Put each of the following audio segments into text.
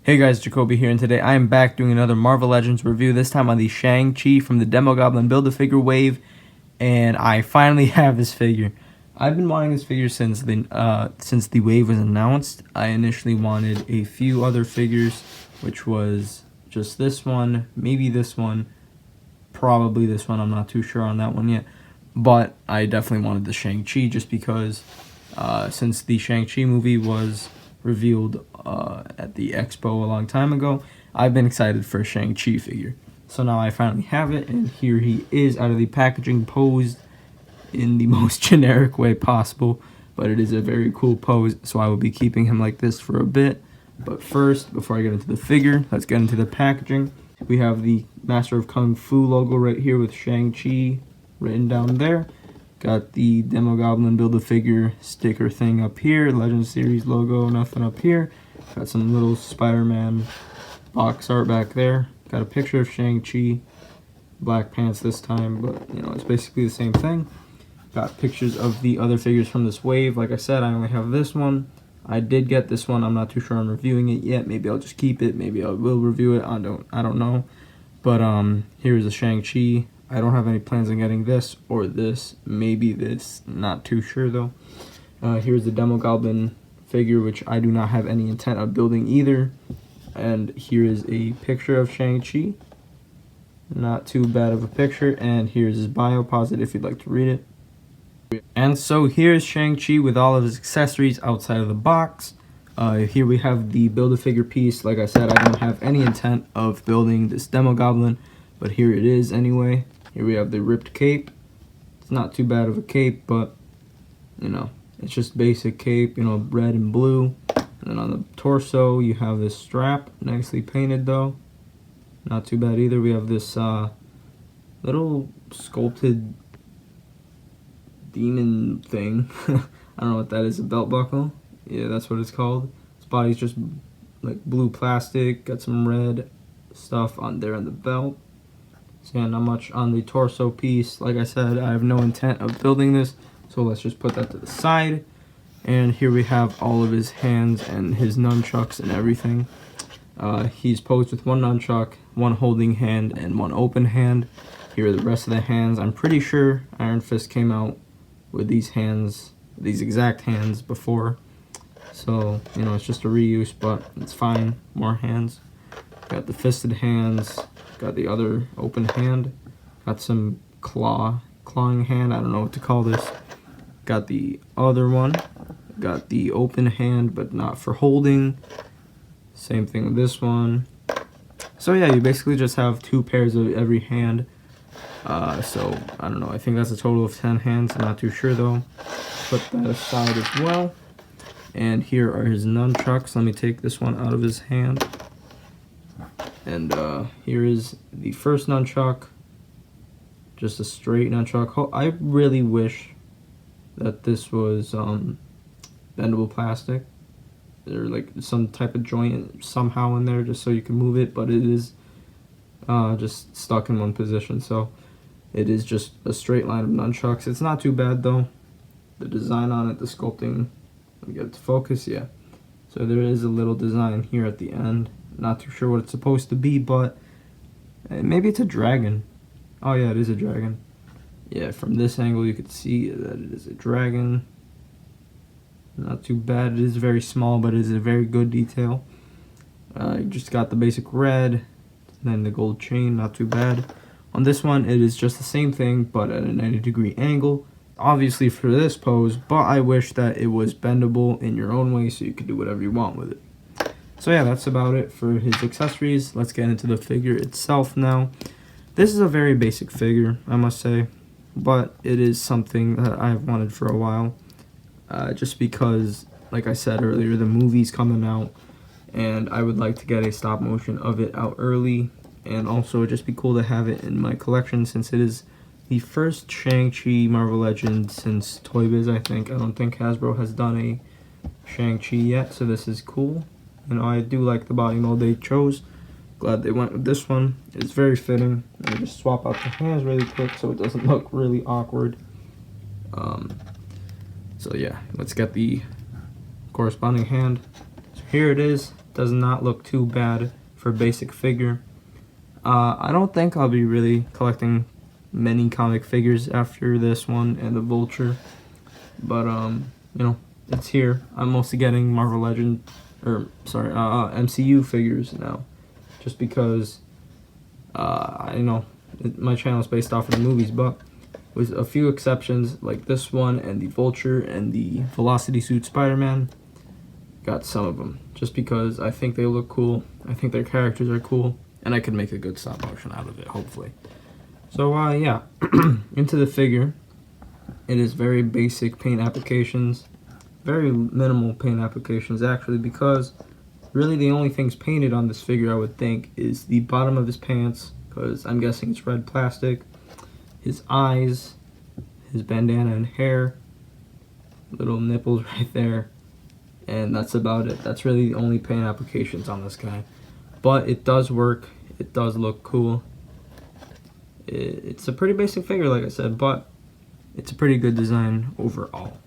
Hey guys, Jakobe here, and today I am back doing another Marvel Legends review, this time on the Shang-Chi from the Demogoblin Build-A-Figure wave, and I finally have this figure. I've been wanting this figure since the wave was announced. I initially wanted a few other figures, which was just this one, maybe this one, probably this one. I'm not too sure on that one yet, but I definitely wanted the Shang-Chi just because since the Shang-Chi movie was revealed at the expo a long time ago, I've been excited for a Shang-Chi figure. So now I finally have it, and here he is out of the packaging, posed in the most generic way possible, but it is a very cool pose, so I will be keeping him like this for a bit. But first, before I get into the figure, let's get into the packaging. We have the Master of Kung Fu logo right here with Shang-Chi written down there. Got the Demogoblin Build-A-Figure sticker thing up here, Legend Series logo, nothing up here. Got some little Spider-Man box art back there. Got a picture of Shang-Chi, black pants this time, but you know, it's basically the same thing. Got pictures of the other figures from this wave. Like I said, I only have this one. I did get this one. I'm not too sure I'm reviewing it yet. Maybe I'll just keep it. Maybe I will review it. I don't know. But here's a Shang-Chi. I don't have any plans on getting this or this. Maybe this. Not too sure though. Here's the Demogoblin figure, which I do not have any intent of building either. And here is a picture of Shang-Chi. Not too bad of a picture. And here's his bio. Pause it if you'd like to read it. And so here's Shang-Chi with all of his accessories outside of the box. Here we have the Build-A-Figure piece. Like I said, I don't have any intent of building this Demogoblin, but here it is anyway. Here we have the ripped cape. It's not too bad of a cape, but you know, it's just basic cape, you know, red and blue. And then on the torso, you have this strap, nicely painted though. Not too bad either. We have this little sculpted demon thing. I don't know what that is, a belt buckle. Yeah, that's what it's called. His body's just like blue plastic, got some red stuff on there on the belt. So yeah, not much on the torso piece. Like I said, I have no intent of building this, so let's just put that to the side. And here we have all of his hands and his nunchucks and everything. He's posed with one nunchuck, one holding hand, and one open hand. Here are the rest of the hands. I'm pretty sure Iron Fist came out with these hands, these exact hands before. So, you know, it's just a reuse, but it's fine. More hands. Got the fisted hands. Got the other open hand. Got some clawing hand. I don't know what to call this. Got the other one. Got the open hand, but not for holding. Same thing with this one. So yeah, you basically just have two pairs of every hand. So I don't know. I think that's a total of 10 hands. I'm not too sure though. Put that aside as well. And here are his nunchucks. Let me take this one out of his hand. And here is the first nunchuck, just a straight nunchuck. I really wish that this was bendable plastic. There's like some type of joint somehow in there just so you can move it, but it is just stuck in one position. So it is just a straight line of nunchucks. It's not too bad though. The design on it, the sculpting, let me get it to focus, yeah. So there is a little design here at the end. Not too sure what it's supposed to be, but maybe it's a dragon. Oh yeah, it is a dragon. Yeah, from this angle you could see that it is a dragon. Not too bad. It is very small, but it is a very good detail. You just got the basic red, then the gold chain, not too bad. On this one, it is just the same thing, but at a 90-degree angle. Obviously for this pose, but I wish that it was bendable in your own way so you could do whatever you want with it. So yeah, that's about it for his accessories. Let's get into the figure itself now. This is a very basic figure, I must say, but it is something that I've wanted for a while. Just because, like I said earlier, the movie's coming out, and I would like to get a stop motion of it out early, and also it'd just be cool to have it in my collection since it is the first Shang-Chi Marvel Legends since Toy Biz, I think. I don't think Hasbro has done a Shang-Chi yet, so this is cool. You know, I do like the body mold they chose. Glad they went with this one. It's very fitting. Let me just swap out the hands really quick so it doesn't look really awkward. So yeah, let's get the corresponding hand. So here it is. does not look too bad for a basic figure. I don't think I'll be really collecting many comic figures after this one and the Vulture, but you know, it's here. I'm mostly getting Marvel Legend, or sorry, MCU figures now, just because I know my channel is based off of the movies, but with a few exceptions like this one and the Vulture and the Velocity Suit Spider-Man, got some of them just because I think they look cool. I think their characters are cool, and I could make a good stop motion out of it, hopefully. So yeah, into the figure. It is very basic paint applications, very minimal paint applications actually, because really the only things painted on this figure, I would think, is the bottom of his pants, because I'm guessing it's red plastic, his eyes, his bandana and hair, little nipples right there, and that's about it. That's really the only paint applications on this guy. But it does work, it does look cool. It's a pretty basic figure, like I said, but it's a pretty good design overall.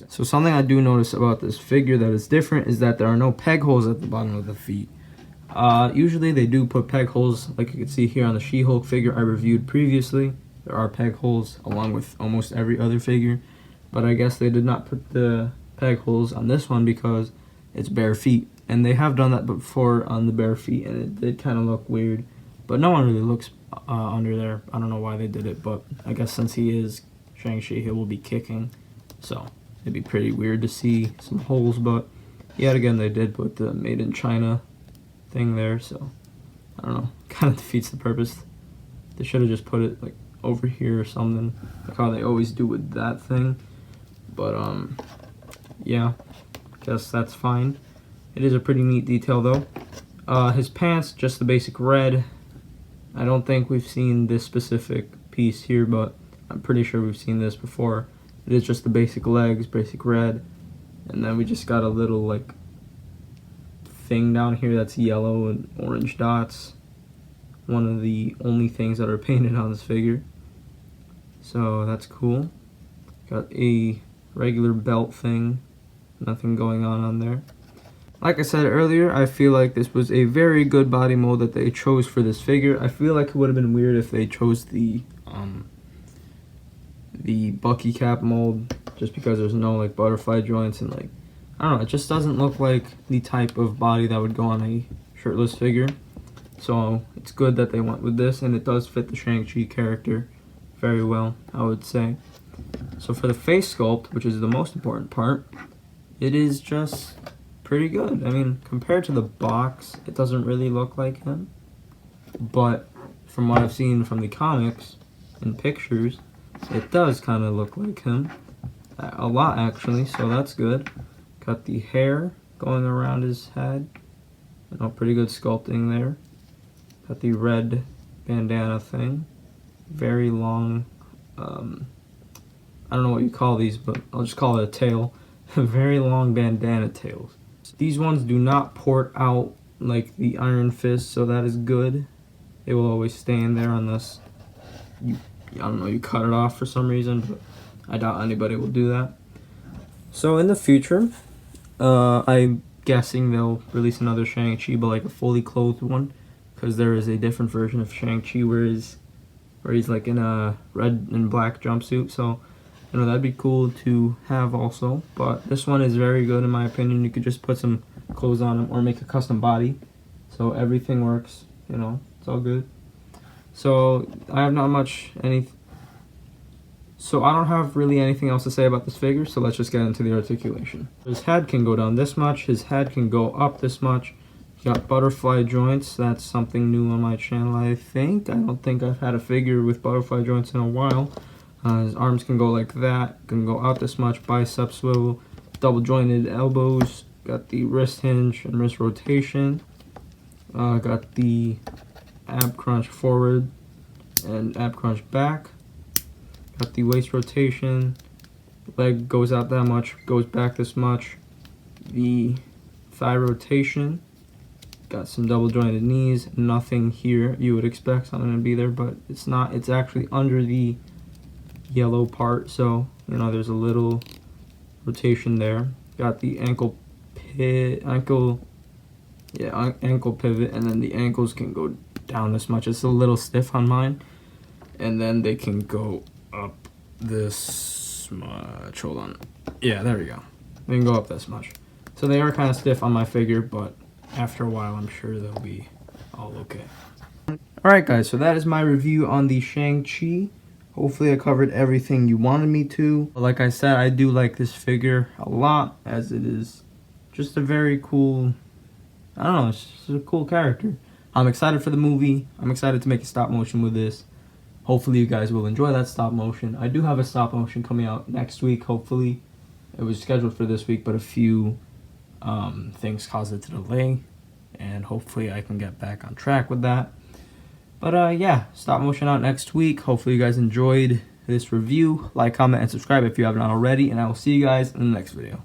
So something I do notice about this figure that is different is that there are no peg holes at the bottom of the feet. Usually they do put peg holes, like you can see here on the She-Hulk figure I reviewed previously. There are peg holes along with almost every other figure, but I guess they did not put the peg holes on this one because it's bare feet. And they have done that before on the bare feet, and it did kind of look weird. But no one really looks under there. I don't know why they did it, but I guess since he is Shang-Chi, he will be kicking. So it'd be pretty weird to see some holes, but yet again, they did put the Made in China thing there, so I don't know. Kind of defeats the purpose. They should have just put it like over here or something, like how they always do with that thing. But yeah, guess that's fine. It is a pretty neat detail though. His pants, just the basic red. I don't think we've seen this specific piece here, but I'm pretty sure we've seen this before. It is just the basic legs, basic red, and then we just got a little like thing down here that's yellow and orange dots. One of the only things that are painted on this figure. So that's cool. Got a regular belt thing, nothing going on there. Like I said earlier, I feel like this was a very good body mold that they chose for this figure. I feel like it would have been weird if they chose the Bucky cap mold, just because there's no like butterfly joints and like, I don't know, it just doesn't look like the type of body that would go on a shirtless figure. So it's good that they went with this, and it does fit the Shang-Chi character very well, I would say. So for the face sculpt, which is the most important part, it is just pretty good. I mean, compared to the box, it doesn't really look like him, but from what I've seen from the comics and pictures, it does kind of look like him a lot actually, so that's good. Got the hair going around his head, you know, pretty good sculpting there. Got the red bandana thing, very long, I don't know what you call these, but I'll just call it a tail. Very long bandana tails. These ones do not port out like the Iron Fist, so that is good. They will always stay in there unless you, I don't know, you cut it off for some reason, but I doubt anybody will do that. So in the future, I'm guessing they'll release another Shang-Chi, but like a fully clothed one, because there is a different version of Shang-Chi where he's like in a red and black jumpsuit, so you know, that'd be cool to have also. But this one is very good in my opinion. You could just put some clothes on him or make a custom body, so everything works, you know, it's all good. So I have not much so I don't have really anything else to say about this figure, so let's just get into the articulation. His head can go down this much, his head can go up this much. He's got butterfly joints, that's something new on my channel, I think. I don't think I've had a figure with butterfly joints in a while. His arms can go like that, can go out this much, bicep swivel, double jointed elbows, got the wrist hinge and wrist rotation, got the ab crunch forward and ab crunch back, got the waist rotation, leg goes out that much, goes back this much, the thigh rotation, got some double jointed knees, nothing here. You would expect something to be there, but it's not. It's actually under the yellow part, so you know there's a little rotation there. Got the ankle Yeah, ankle pivot, and then the ankles can go down this much. It's a little stiff on mine. And then they can go up this much. Hold on. Yeah, there we go. They can go up this much. So they are kind of stiff on my figure, but after a while, I'm sure they'll be all okay. Alright guys, so that is my review on the Shang-Chi. Hopefully I covered everything you wanted me to. Like I said, I do like this figure a lot, as it is just a very cool, I don't know, it's just a cool character. I'm excited for the movie. I'm excited to make a stop motion with this. Hopefully you guys will enjoy that stop motion. I do have a stop motion coming out next week, hopefully. It was scheduled for this week, but a few things caused it to delay. And hopefully I can get back on track with that. But yeah, stop motion out next week. Hopefully you guys enjoyed this review. Like, comment, and subscribe if you haven't already. And I will see you guys in the next video.